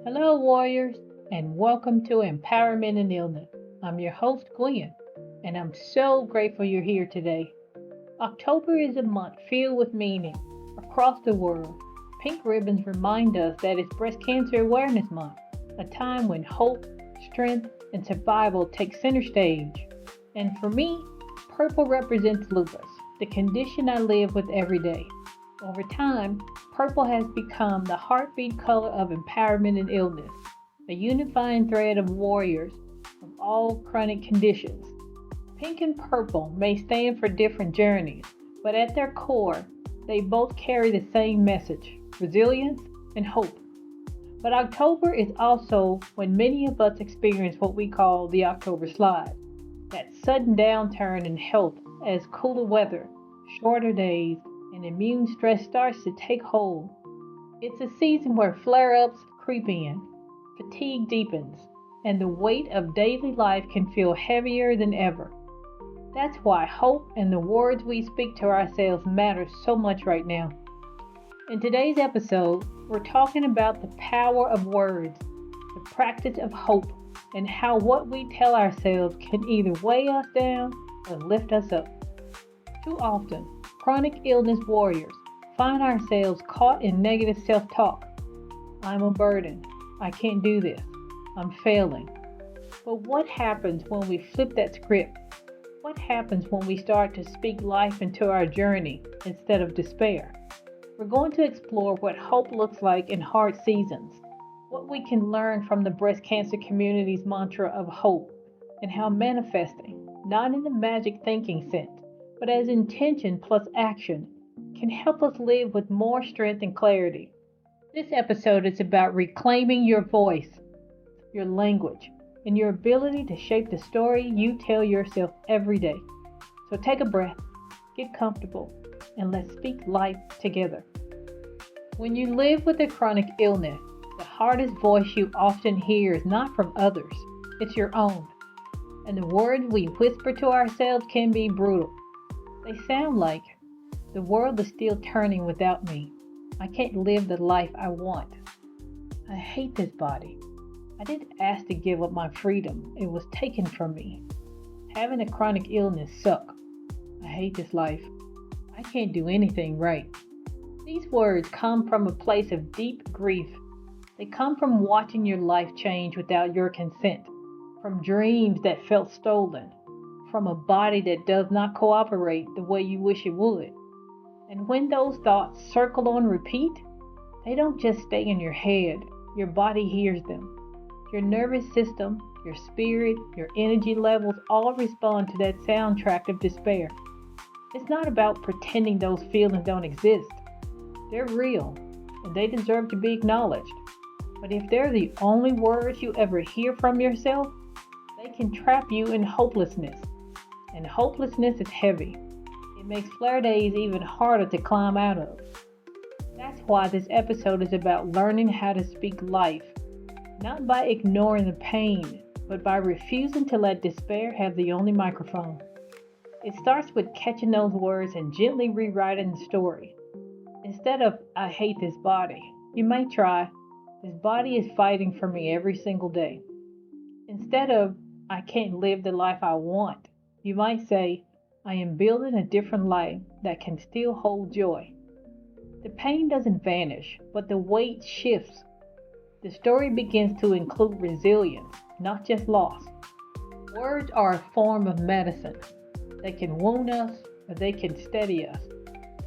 Hello, warriors, and welcome to Empowerment and Illness. I'm your host, Gwen, and I'm so grateful you're here today. October is a month filled with meaning across the world. Pink ribbons remind us that it's Breast Cancer Awareness Month, a time when hope, strength, and survival take center stage. And for me, purple represents lupus, the condition I live with every day. Over time, purple has become the heartbeat color of empowerment and illness, a unifying thread of warriors of all chronic conditions. Pink and purple may stand for different journeys, but at their core, they both carry the same message: resilience and hope. But October is also when many of us experience what we call the October slide, that sudden downturn in health as cooler weather, shorter days, and immune stress starts to take hold. It's a season where flare ups creep in, fatigue deepens, and the weight of daily life can feel heavier than ever. That's why hope and the words we speak to ourselves matter so much right now. In today's episode, we're talking about the power of words, the practice of hope, and how what we tell ourselves can either weigh us down or lift us up. Too often, chronic illness warriors find ourselves caught in negative self-talk. I'm a burden. I can't do this. I'm failing. But what happens when we flip that script? What happens when we start to speak life into our journey instead of despair? We're going to explore what hope looks like in hard seasons, what we can learn from the breast cancer community's mantra of hope, and how manifesting, not in the magic thinking sense, but as intention plus action, can help us live with more strength and clarity. This episode is about reclaiming your voice, your language, and your ability to shape the story you tell yourself every day. So take a breath, get comfortable, and let's speak life together. When you live with a chronic illness, the hardest voice you often hear is not from others, it's your own. And the words we whisper to ourselves can be brutal. They sound like, the world is still turning without me. I can't live the life I want. I hate this body. I didn't ask to give up my freedom. It was taken from me. Having a chronic illness sucks. I hate this life. I can't do anything right. These words come from a place of deep grief. They come from watching your life change without your consent, from dreams that felt stolen, from a body that does not cooperate the way you wish it would. And when those thoughts circle on repeat, they don't just stay in your head, your body hears them. Your nervous system, your spirit, your energy levels all respond to that soundtrack of despair. It's not about pretending those feelings don't exist. They're real, and they deserve to be acknowledged. But if they're the only words you ever hear from yourself, they can trap you in hopelessness. And hopelessness is heavy. It makes flare days even harder to climb out of. That's why this episode is about learning how to speak life, not by ignoring the pain, but by refusing to let despair have the only microphone. It starts with catching those words and gently rewriting the story. Instead of, I hate this body, you might try, this body is fighting for me every single day. Instead of, I can't live the life I want, you might say, I am building a different life that can still hold joy. The pain doesn't vanish, but the weight shifts. The story begins to include resilience, not just loss. Words are a form of medicine. They can wound us, or they can steady us.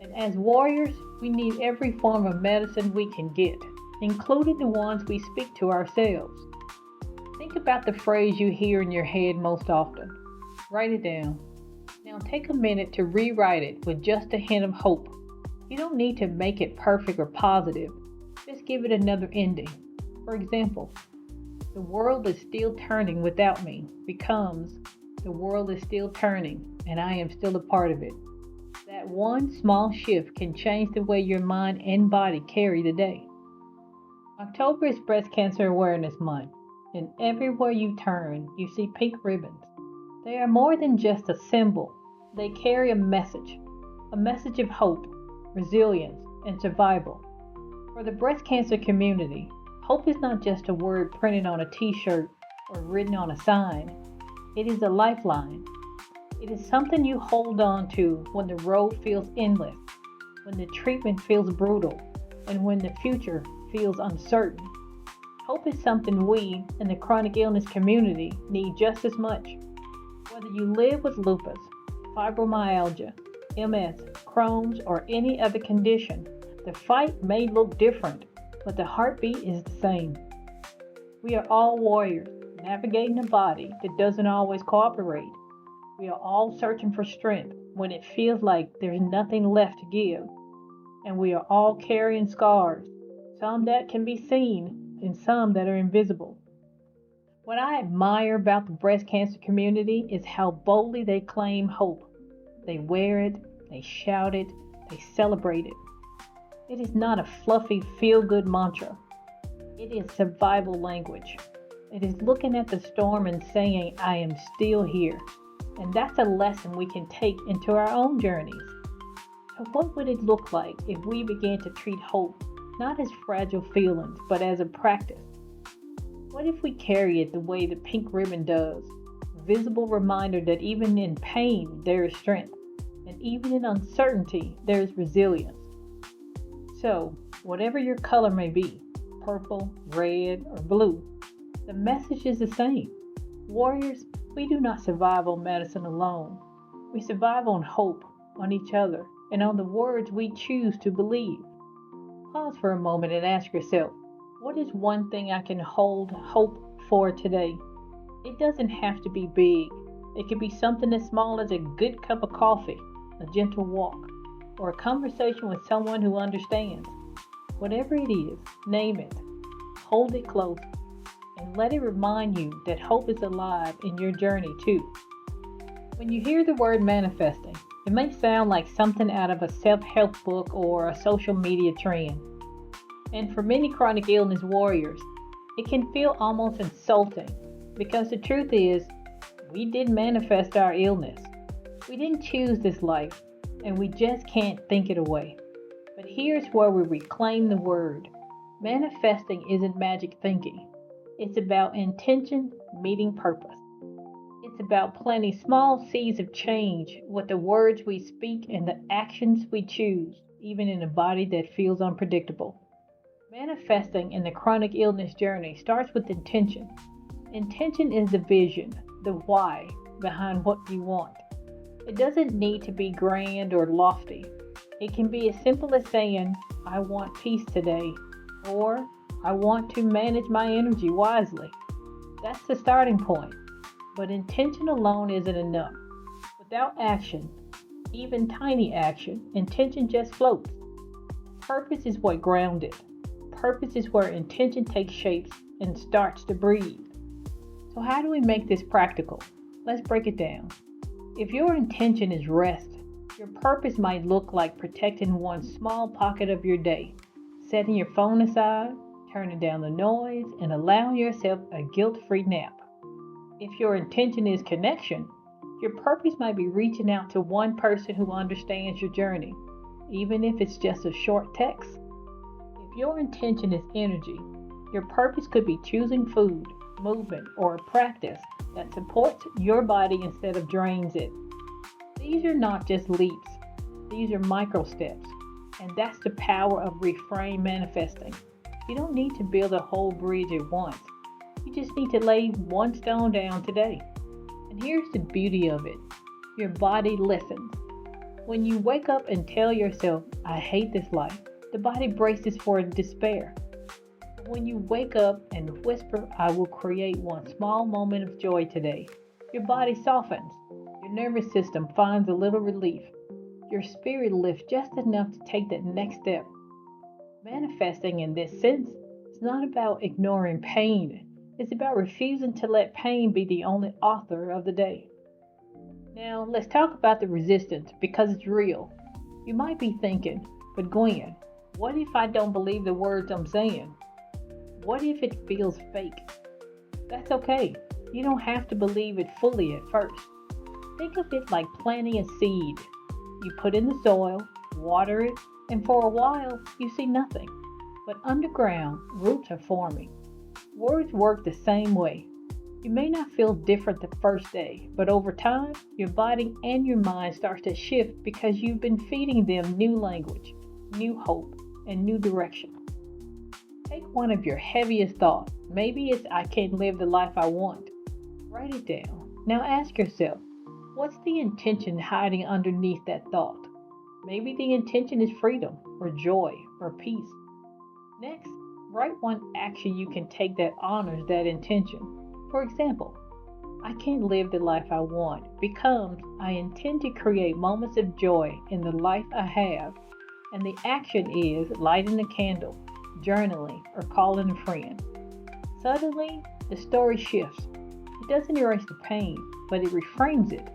And as warriors, we need every form of medicine we can get, including the ones we speak to ourselves. Think about the phrase you hear in your head most often. Write it down. Now take a minute to rewrite it with just a hint of hope. You don't need to make it perfect or positive. Just give it another ending. For example, the world is still turning without me becomes, the world is still turning and I am still a part of it. That one small shift can change the way your mind and body carry the day. October is Breast Cancer Awareness Month, and everywhere you turn, you see pink ribbons. They are more than just a symbol. They carry a message of hope, resilience, and survival. For the breast cancer community, Hope is not just a word printed on a t-shirt or written on a sign. It is a lifeline. It is something you hold on to when the road feels endless, when the treatment feels brutal, and when the future feels uncertain. Hope is something we in the chronic illness community need just as much. Whether you live with lupus, fibromyalgia, MS, Crohn's, or any other condition, the fight may look different, but the heartbeat is the same. We are all warriors, navigating a body that doesn't always cooperate. We are all searching for strength when it feels like there's nothing left to give. And we are all carrying scars, some that can be seen and some that are invisible. What I admire about the breast cancer community is how boldly they claim hope. They wear it, they shout it, they celebrate it. It is not a fluffy feel-good mantra. It is survival language. It is looking at the storm and saying, I am still here. And that's a lesson we can take into our own journeys. So what would it look like if we began to treat hope not as fragile feelings, but as a practice? What if we carry it the way the pink ribbon does? A visible reminder that even in pain there is strength, and even in uncertainty there is resilience. So, whatever your color may be, purple, red, or blue, the message is the same. Warriors, we do not survive on medicine alone. We survive on hope, on each other, and on the words we choose to believe. Pause for a moment and ask yourself, what is one thing I can hold hope for today? It doesn't have to be big. It could be something as small as a good cup of coffee, a gentle walk, or a conversation with someone who understands. Whatever it is, name it, hold it close, and let it remind you that hope is alive in your journey too. When you hear the word manifesting, it may sound like something out of a self-help book or a social media trend. And for many chronic illness warriors, it can feel almost insulting because the truth is, we didn't manifest our illness. We didn't choose this life, and we just can't think it away. But here's where we reclaim the word. Manifesting isn't magic thinking. It's about intention meeting purpose. It's about planting small seeds of change with the words we speak and the actions we choose, even in a body that feels unpredictable. Manifesting in the chronic illness journey starts with intention. Intention is the vision, the why behind what you want. It doesn't need to be grand or lofty. It can be as simple as saying, I want peace today, or I want to manage my energy wisely. That's the starting point. But intention alone isn't enough. Without action, even tiny action, intention just floats. Purpose is what grounds it. Purpose is where intention takes shape and starts to breathe. So how do we make this practical? Let's break it down. If your intention is rest, your purpose might look like protecting one small pocket of your day, setting your phone aside, turning down the noise, and allowing yourself a guilt-free nap. If your intention is connection, your purpose might be reaching out to one person who understands your journey, even if it's just a short text. If your intention is energy, your purpose could be choosing food, movement, or a practice that supports your body instead of drains it. These are not just leaps, these are micro steps, and that's the power of reframed manifesting. You don't need to build a whole bridge at once. You just need to lay one stone down today. And here's the beauty of it. Your body listens. When you wake up and tell yourself, I hate this life, the body braces for despair. When you wake up and whisper, I will create one small moment of joy today, your body softens. Your nervous system finds a little relief. Your spirit lifts just enough to take that next step. Manifesting in this sense is not about ignoring pain. It's about refusing to let pain be the only author of the day. Now, let's talk about the resistance because it's real. You might be thinking, but Gwen, what if I don't believe the words I'm saying? What if it feels fake? That's okay. You don't have to believe it fully at first. Think of it like planting a seed. You put in the soil, water it, and for a while you see nothing. but underground, roots are forming. Words work the same way. You may not feel different the first day, but over time, your body and your mind start to shift because you've been feeding them new language, new hope, and new direction. Take one of your heaviest thoughts. Maybe it's I can't live the life I want. Write it down. Now ask yourself, what's the intention hiding underneath that thought? Maybe the intention is freedom, or joy, or peace. Next, write one action you can take that honors that intention. For example, I can't live the life I want becomes I intend to create moments of joy in the life I have, and the action is lighting a candle, journaling, or calling a friend. Suddenly, the story shifts. It doesn't erase the pain, but it reframes it.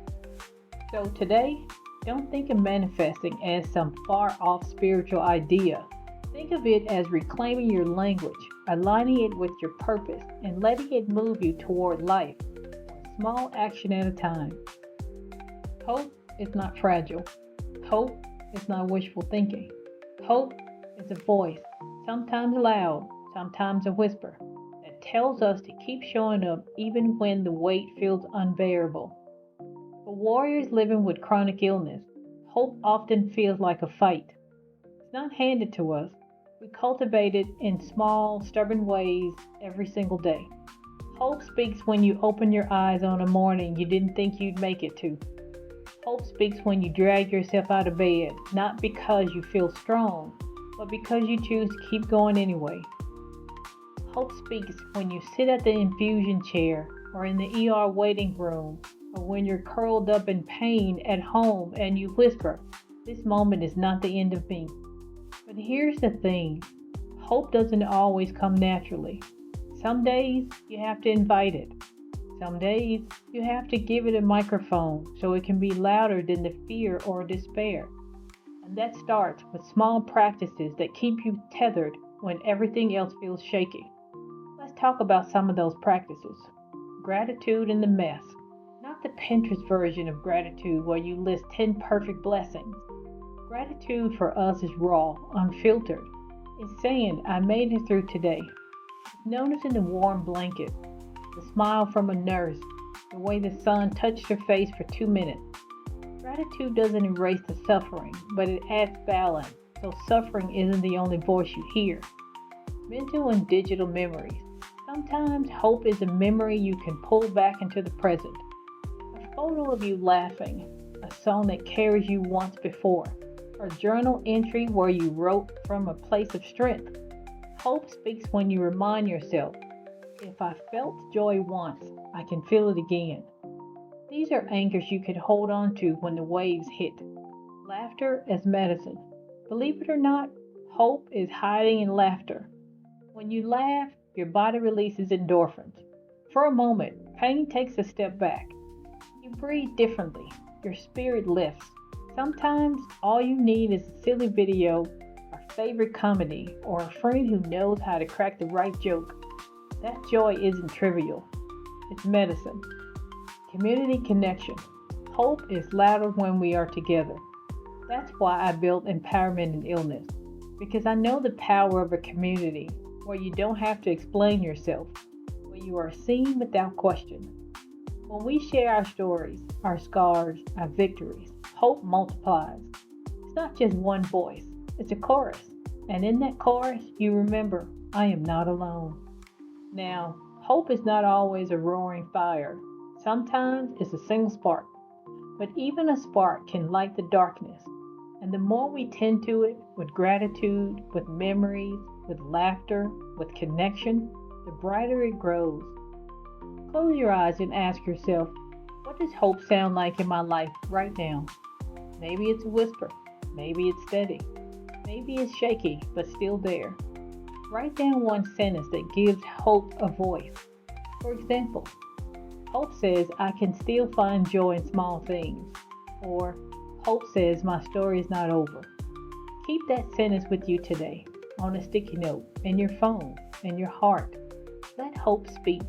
So today, don't think of manifesting as some far off spiritual idea. Think of it as reclaiming your language, aligning it with your purpose, and letting it move you toward life, one small action at a time. Hope is not fragile. Hope is not wishful thinking. Hope is a voice, sometimes loud, sometimes a whisper, that tells us to keep showing up even when the weight feels unbearable. For warriors living with chronic illness, hope often feels like a fight. It's not handed to us. We cultivate it in small, stubborn ways every single day. Hope speaks when you open your eyes on a morning you didn't think you'd make it to. Hope speaks when you drag yourself out of bed, not because you feel strong, but because you choose to keep going anyway. Hope speaks when you sit at the infusion chair or in the ER waiting room, or when you're curled up in pain at home and you whisper, "This moment is not the end of me." But here's the thing, hope doesn't always come naturally. Some days you have to invite it. Some days you have to give it a microphone so it can be louder than the fear or despair. And that starts with small practices that keep you tethered when everything else feels shaky. Let's talk about some of those practices. Gratitude in the mess. Not the Pinterest version of gratitude where you list 10 perfect blessings. Gratitude for us is raw, unfiltered. It's saying, I made it through today. It's noticing the warm blanket, the smile from a nurse, the way the sun touched your face for 2 minutes. Gratitude doesn't erase the suffering, but it adds balance, so suffering isn't the only voice you hear. Mental and digital memories. Sometimes hope is a memory you can pull back into the present. A photo of you laughing, a song that carries you once before, or a journal entry where you wrote from a place of strength. Hope speaks when you remind yourself, if I felt joy once, I can feel it again. These are anchors you can hold on to when the waves hit. Laughter as medicine. Believe it or not, hope is hiding in laughter. When you laugh, your body releases endorphins. For a moment, pain takes a step back. You breathe differently. Your spirit lifts. Sometimes all you need is a silly video, a favorite comedy, or a friend who knows how to crack the right joke. That joy isn't trivial. It's medicine. Community connection. Hope is louder when we are together. That's why I built Empowerment in Illness, because I know the power of a community where you don't have to explain yourself, where you are seen without question. When we share our stories, our scars, our victories, hope multiplies. It's not just one voice, it's a chorus. And in that chorus, you remember, I am not alone. Now, hope is not always a roaring fire. Sometimes it's a single spark. But even a spark can light the darkness. And the more we tend to it with gratitude, with memories, with laughter, with connection, the brighter it grows. Close your eyes and ask yourself, what does hope sound like in my life right now? Maybe it's a whisper. Maybe it's steady. Maybe it's shaky, but still there. Write down one sentence that gives hope a voice. For example, hope says I can still find joy in small things. Or hope says my story is not over. Keep that sentence with you today, on a sticky note, in your phone, in your heart. Let hope speak.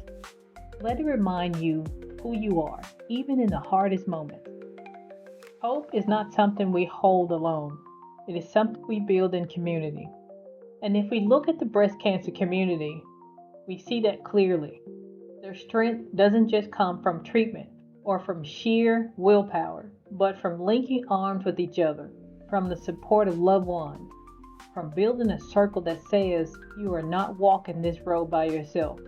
Let it remind you who you are, even in the hardest moments. Hope is not something we hold alone. It is something we build in community. And if we look at the breast cancer community, we see that clearly. Their strength doesn't just come from treatment or from sheer willpower, but from linking arms with each other, from the support of loved ones, from building a circle that says you are not walking this road by yourself.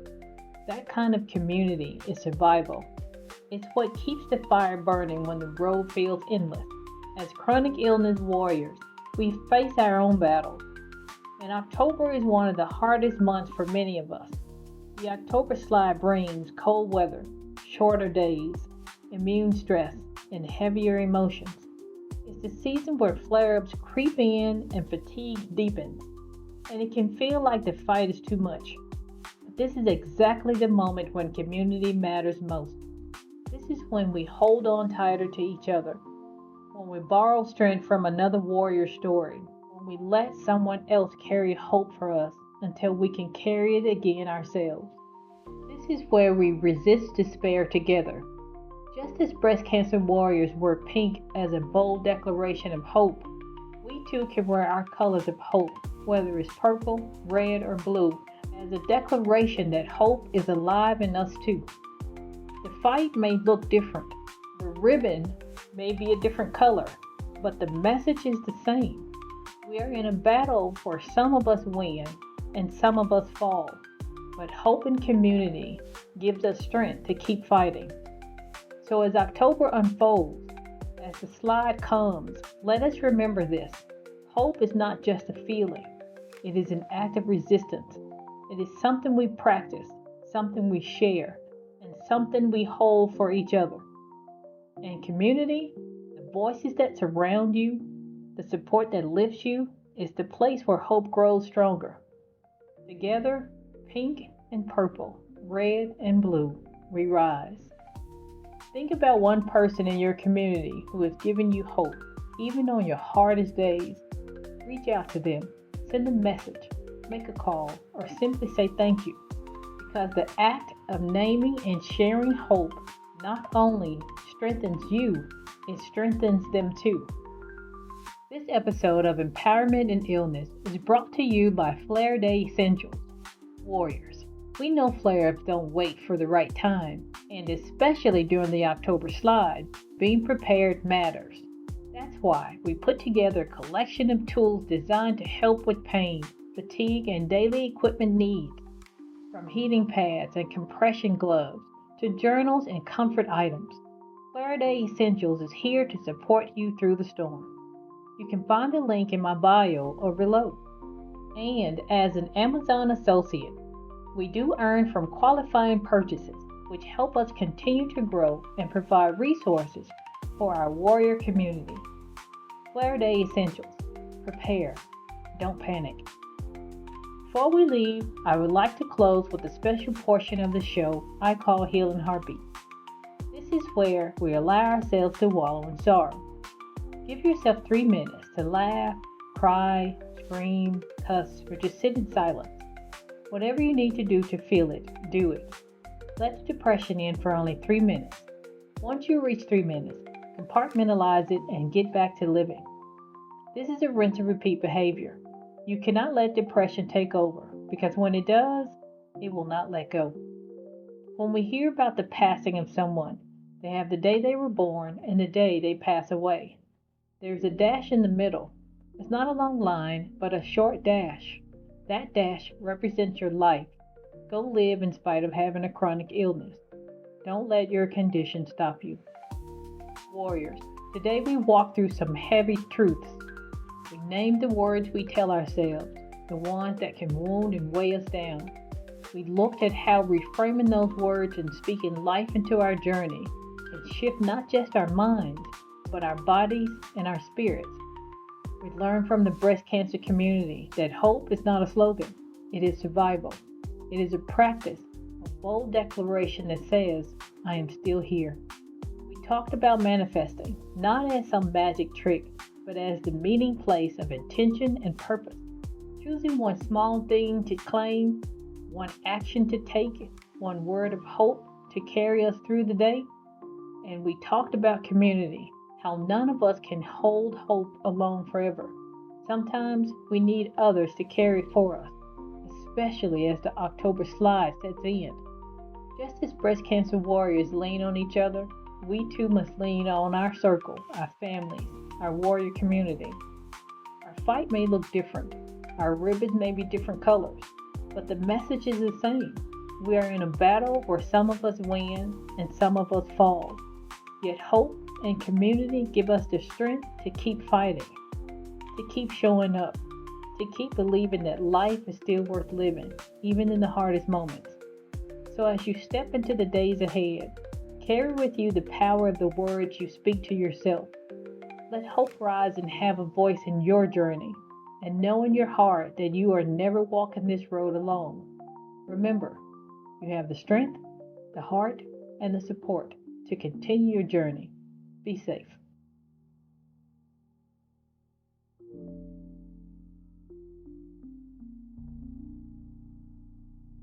That kind of community is survival. It's what keeps the fire burning when the road feels endless. As chronic illness warriors, we face our own battles. And October is one of the hardest months for many of us. The October slide brings cold weather, shorter days, immune stress, and heavier emotions. It's the season where flare-ups creep in and fatigue deepens, and it can feel like the fight is too much. But this is exactly the moment when community matters most. This is when we hold on tighter to each other, when we borrow strength from another warrior story, when we let someone else carry hope for us until we can carry it again ourselves. This is where we resist despair together. Just as breast cancer warriors wear pink as a bold declaration of hope, we too can wear our colors of hope, whether it's purple, red, or blue, as a declaration that hope is alive in us too. The fight may look different. The ribbon may be a different color, but the message is the same. We are in a battle where some of us win and some of us fall, but hope and community gives us strength to keep fighting. So as October unfolds, as the slide comes, let us remember this. Hope is not just a feeling. It is an act of resistance. It is something we practice, something we share, and something we hold for each other. And community, the voices that surround you, the support that lifts you, is the place where hope grows stronger. Together, pink and purple, red and blue, we rise. Think about one person in your community who has given you hope, even on your hardest days. Reach out to them, send a message, make a call, or simply say thank you. Because the act of naming and sharing hope not only strengthens you, it strengthens them too. This episode of Empowerment in Illness is brought to you by Flare Day Essentials. Warriors, we know flare-ups don't wait for the right time, and especially during the October slide, being prepared matters. That's why we put together a collection of tools designed to help with pain, fatigue, and daily equipment needs. From heating pads and compression gloves to journals and comfort items, Flare Day Essentials is here to support you through the storm. You can find the link in my bio or below. And as an Amazon associate, we do earn from qualifying purchases, which help us continue to grow and provide resources for our warrior community. Flare Day Essentials. Prepare. Don't panic. Before we leave, I would like to close with a special portion of the show I call Healing Heartbeat. This is where we allow ourselves to wallow in sorrow. Give yourself 3 minutes to laugh, cry, scream, cuss, or just sit in silence. Whatever you need to do to feel it, do it. Let the depression in for only 3 minutes. Once you reach 3 minutes, compartmentalize it and get back to living. This is a rinse and repeat behavior. You cannot let depression take over, because when it does, it will not let go. When we hear about the passing of someone, they have the day they were born and the day they pass away. There's a dash in the middle. It's not a long line, but a short dash. That dash represents your life. Go live in spite of having a chronic illness. Don't let your condition stop you. Warriors, today we walk through some heavy truths. We named the words we tell ourselves, the ones that can wound and weigh us down. We looked at how reframing those words and speaking life into our journey can shift not just our minds, but our bodies and our spirits. We learned from the breast cancer community that hope is not a slogan, it is survival. It is a practice, a bold declaration that says, I am still here. We talked about manifesting, not as some magic trick, but as the meeting place of intention and purpose. Choosing one small thing to claim, one action to take, one word of hope to carry us through the day. And we talked about community, how none of us can hold hope alone forever. Sometimes we need others to carry for us, especially as the October slide sets in. Just as breast cancer warriors lean on each other, we too must lean on our circle, our families, our warrior community. Our fight may look different, our ribbons may be different colors, but the message is the same. We are in a battle where some of us win and some of us fall. Yet hope and community give us the strength to keep fighting, to keep showing up, to keep believing that life is still worth living, even in the hardest moments. So as you step into the days ahead, carry with you the power of the words you speak to yourself. Let hope rise and have a voice in your journey, and know in your heart that you are never walking this road alone. Remember, you have the strength, the heart, and the support to continue your journey. Be safe.